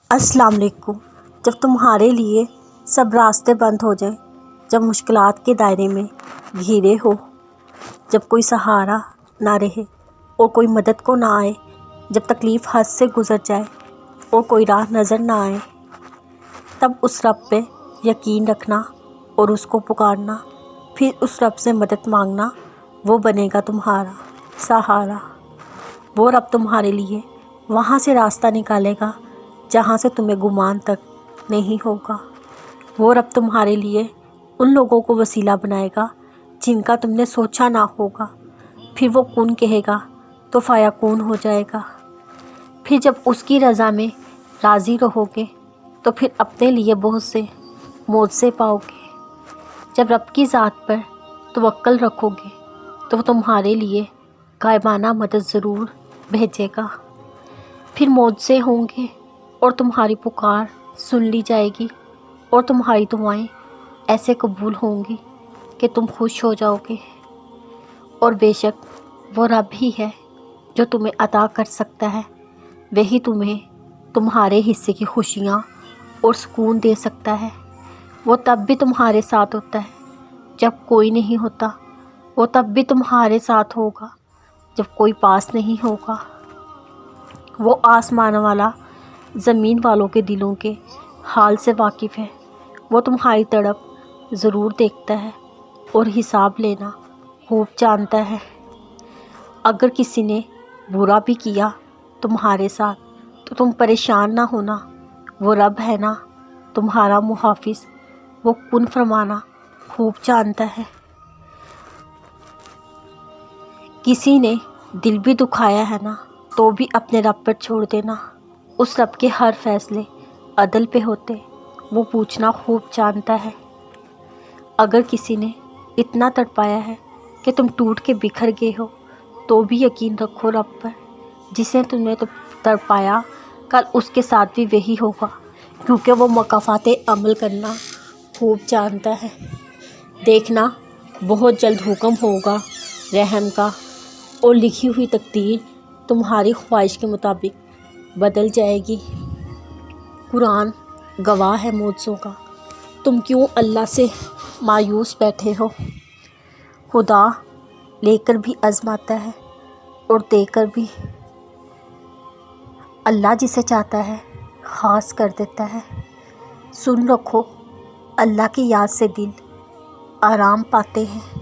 السلام علیکم۔ جب تمہارے لیے سب راستے بند ہو جائیں، جب مشکلات کے دائرے میں گھیرے ہو، جب کوئی سہارا نہ رہے اور کوئی مدد کو نہ آئے، جب تکلیف حد سے گزر جائے اور کوئی راہ نظر نہ آئے، تب اس رب پہ یقین رکھنا اور اس کو پکارنا، پھر اس رب سے مدد مانگنا، وہ بنے گا تمہارا سہارا۔ وہ رب تمہارے لیے وہاں سے راستہ نکالے گا جہاں سے تمہیں گمان تک نہیں ہوگا۔ وہ رب تمہارے لیے ان لوگوں کو وسیلہ بنائے گا جن کا تم نے سوچا نہ ہوگا۔ پھر وہ کن کہے گا تو فیکون ہو جائے گا۔ پھر جب اس کی رضا میں راضی رہو گے تو پھر اپنے لیے بہت سے معجزے پاؤ گے۔ جب رب کی ذات پر توکل رکھو گے تو وہ تمہارے لیے غائبانہ مدد ضرور بھیجے گا۔ پھر معجزے ہوں گے اور تمہاری پکار سن لی جائے گی اور تمہاری دعائیں ایسے قبول ہوں گی کہ تم خوش ہو جاؤ گے۔ اور بے شک وہ رب ہی ہے جو تمہیں عطا کر سکتا ہے، وہی تمہیں تمہارے حصے کی خوشیاں اور سکون دے سکتا ہے۔ وہ تب بھی تمہارے ساتھ ہوتا ہے جب کوئی نہیں ہوتا، وہ تب بھی تمہارے ساتھ ہوگا جب کوئی پاس نہیں ہوگا۔ وہ آسمان والا زمین والوں کے دلوں کے حال سے واقف ہے۔ وہ تمہاری تڑپ ضرور دیکھتا ہے اور حساب لینا خوب جانتا ہے۔ اگر کسی نے برا بھی کیا تمہارے ساتھ تو تم پریشان نہ ہونا، وہ رب ہے نا تمہارا محافظ، وہ کن فرمانا خوب جانتا ہے۔ کسی نے دل بھی دکھایا ہے نا تو بھی اپنے رب پر چھوڑ دینا، اس رب کے ہر فیصلے عدل پہ ہوتے، وہ پوچھنا خوب جانتا ہے۔ اگر کسی نے اتنا تڑپایا ہے کہ تم ٹوٹ کے بکھر گئے ہو تو بھی یقین رکھو رب پر، جس نے تمہیں تڑپایا کل اس کے ساتھ بھی وہی ہوگا، کیونکہ وہ مکافات عمل کرنا خوب جانتا ہے۔ دیکھنا بہت جلد حکم ہوگا رحم کا اور لکھی ہوئی تقدیر تمہاری خواہش کے مطابق بدل جائے گی۔ قرآن گواہ ہے معجزوں کا، تم کیوں اللہ سے مایوس بیٹھے ہو؟ خدا لے کر بھی آزماتا ہے اور دے کر بھی۔ اللہ جسے چاہتا ہے خاص کر دیتا ہے۔ سن رکھو، اللہ کی یاد سے دل آرام پاتے ہیں۔